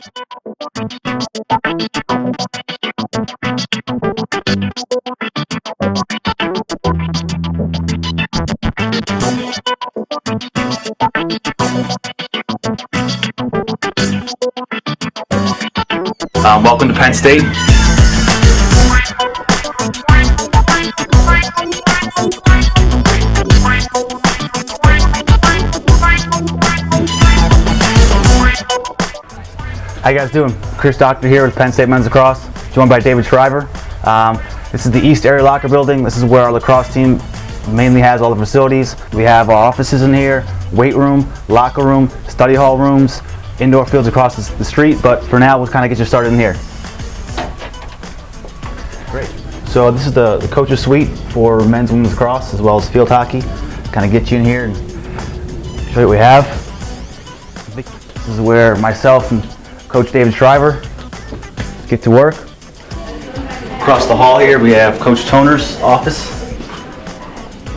Welcome to Penn State. How you guys doing? Chris Doctor here with Penn State Men's Lacrosse, joined by David Shriver. This is the East Area Locker Building. This is where our lacrosse team mainly has all the facilities. We have our offices in here, weight room, locker room, study hall rooms, indoor fields across the street, but for now we'll kind of get you started in here. Great. So this is the coach's suite for men's and women's lacrosse as well as field hockey. Kind of get you in here and show you what we have. This is where myself and Coach David Shriver get to work. Across the hall here we have Coach Toner's office.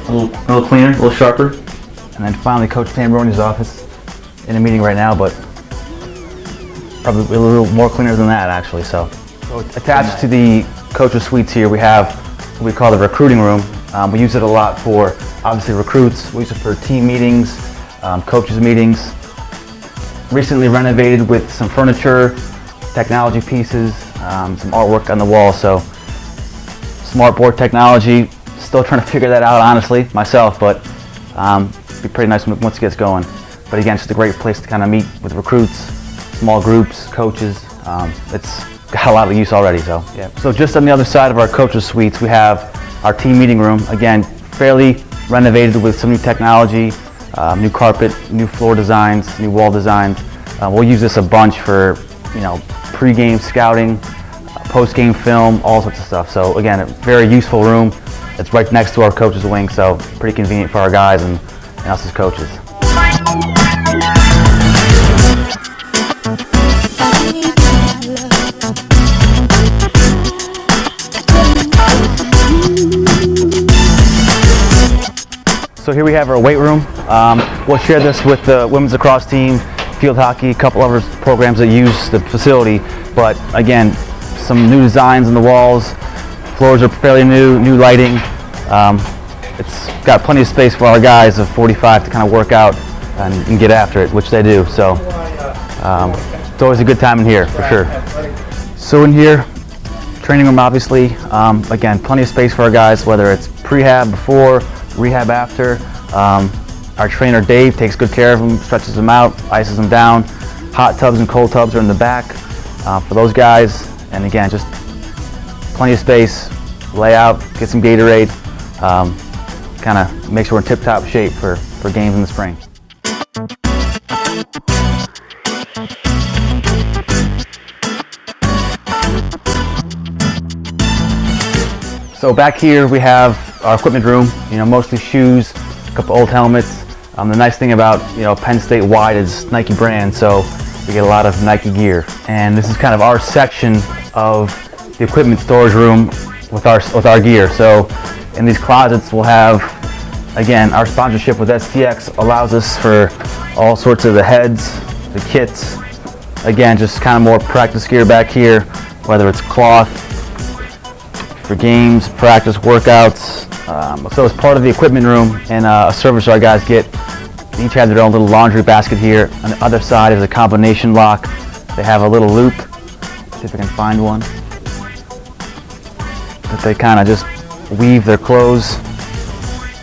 A little cleaner, a little sharper. And then finally Coach Tambroni's office, in a meeting right now, but probably a little more cleaner than that actually. So attached to the coach's suites here we have what we call the recruiting room. We use it a lot for obviously recruits. We use it for team meetings, coaches meetings. Recently renovated with some furniture, technology pieces, some artwork on the wall. So smart board technology. Still trying to figure that out honestly myself, but it'd be pretty nice once it gets going. But again, it's just a great place to kind of meet with recruits, small groups, coaches. It's got a lot of use already. So yeah. So just on the other side of our coaches' suites, we have our team meeting room. Again, fairly renovated with some new technology, new carpet, new floor designs, new wall designs. We'll use this a bunch for, pre-game scouting, post-game film, all sorts of stuff. So again, a very useful room. It's right next to our coach's wing, so pretty convenient for our guys and us as coaches. So here we have our weight room. We'll share this with the women's lacrosse team, field hockey, a couple other programs that use the facility. But again, some new designs on the walls. Floors are fairly new lighting. It's got plenty of space for our guys of 45 to kind of work out and get after it, which they do. So it's always a good time in here for sure. So in here, training room obviously. Again, plenty of space for our guys, whether it's prehab before, rehab after. Our trainer Dave takes good care of them, stretches them out, ices them down. Hot tubs and cold tubs are in the back for those guys. And again, just plenty of space, lay out, get some Gatorade, kind of make sure we're in tip-top shape for games in the spring. So back here we have our equipment room, mostly shoes, a couple old helmets. The nice thing about Penn State wide is Nike brand, so we get a lot of Nike gear. And this is kind of our section of the equipment storage room with our gear. So in these closets we'll have, again, our sponsorship with STX allows us for all sorts of the heads, the kits. Again, just kind of more practice gear back here, whether it's cloth for games, practice, workouts. So as part of the equipment room and a service our guys get, they each have their own little laundry basket here. On the other side is a combination lock. They have a little loop, see if I can find one, that they kind of just weave their clothes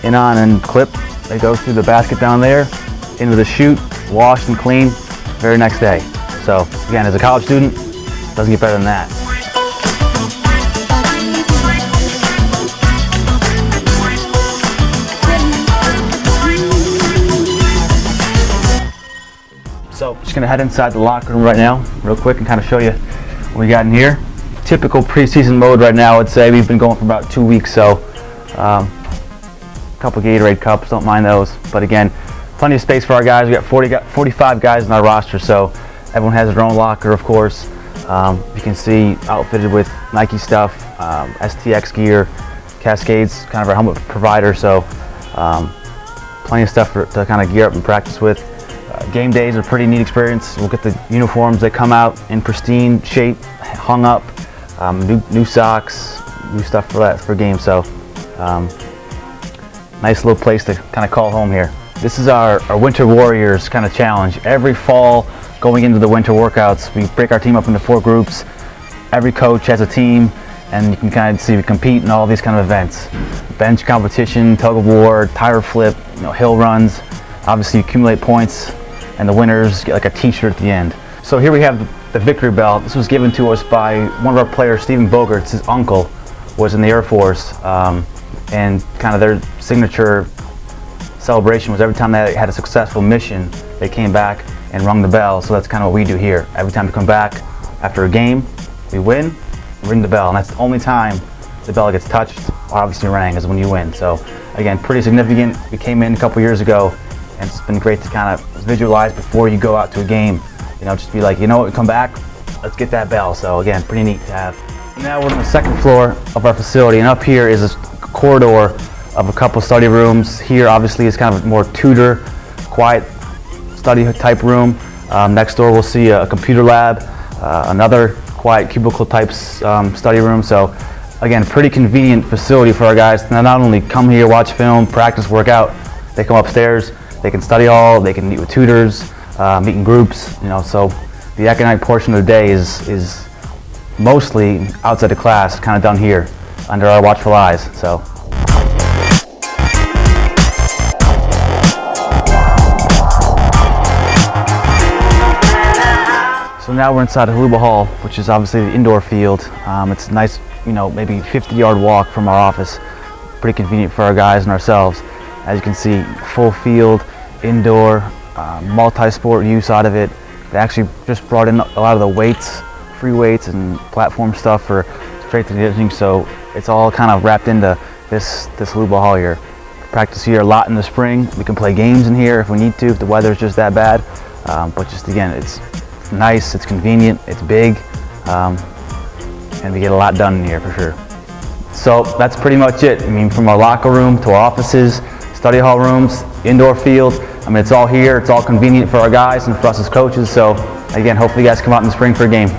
in on and clip. They go through the basket down there, into the chute, washed and cleaned, very next day. So again, as a college student, doesn't get better than that. So just gonna head inside the locker room right now, real quick, and kind of show you what we got in here. Typical preseason mode right now, I'd say. We've been going for about 2 weeks, so a couple Gatorade cups, don't mind those. But again, plenty of space for our guys. We got 45 guys in our roster, so everyone has their own locker, of course. You can see outfitted with Nike stuff, STX gear, Cascades, kind of our helmet provider, so plenty of stuff to kind of gear up and practice with. Game days are a pretty neat experience. We'll get the uniforms, they come out in pristine shape, hung up, new socks, new stuff for games. So nice little place to kind of call home here. This is our Winter Warriors kind of challenge. Every fall going into the winter workouts, we break our team up into 4 groups. Every coach has a team, and you can kind of see we compete in all these kind of events. Bench competition, tug of war, tire flip, hill runs. Obviously you accumulate points, and the winners get like a t-shirt at the end. So here we have the victory belt. This was given to us by one of our players, Stephen Bogerts. His uncle was in the Air Force, and kind of their signature celebration was every time they had a successful mission, they came back and rung the bell. So that's kind of what we do here. Every time we come back after a game, we win, ring the bell, and that's the only time the bell gets touched, obviously rang, is when you win. So again, pretty significant. We came in a couple years ago, and it's been great to kind of visualize before you go out to a game. Just be like, we come back, let's get that bell. So again, pretty neat to have. Now we're on the 2nd floor of our facility, and up here is a corridor of a couple study rooms. Here obviously is kind of a more tutor, quiet study type room. Next door we'll see a computer lab, another quiet cubicle type study room. So again, pretty convenient facility for our guys to not only come here, watch film, practice, work out. They come upstairs, they can study hall, they can meet with tutors, meet in groups. So the academic portion of the day is mostly outside of class, kind of done here under our watchful eyes. So now we're inside Haluba Hall, which is obviously the indoor field. It's a nice, maybe 50-yard walk from our office. Pretty convenient for our guys and ourselves. As you can see, full field, indoor, multi-sport use out of it. They actually just brought in a lot of the weights, free weights and platform stuff for strength and conditioning. So it's all kind of wrapped into this Haluba Hall here. Practice here a lot in the spring. We can play games in here if we need to, if the weather's just that bad. But just again, it's nice, it's convenient, it's big, and we get a lot done in here for sure. So that's pretty much it. From our locker room to our offices, study hall rooms, indoor field. It's all here, it's all convenient for our guys and for us as coaches. So again, hopefully you guys come out in the spring for a game.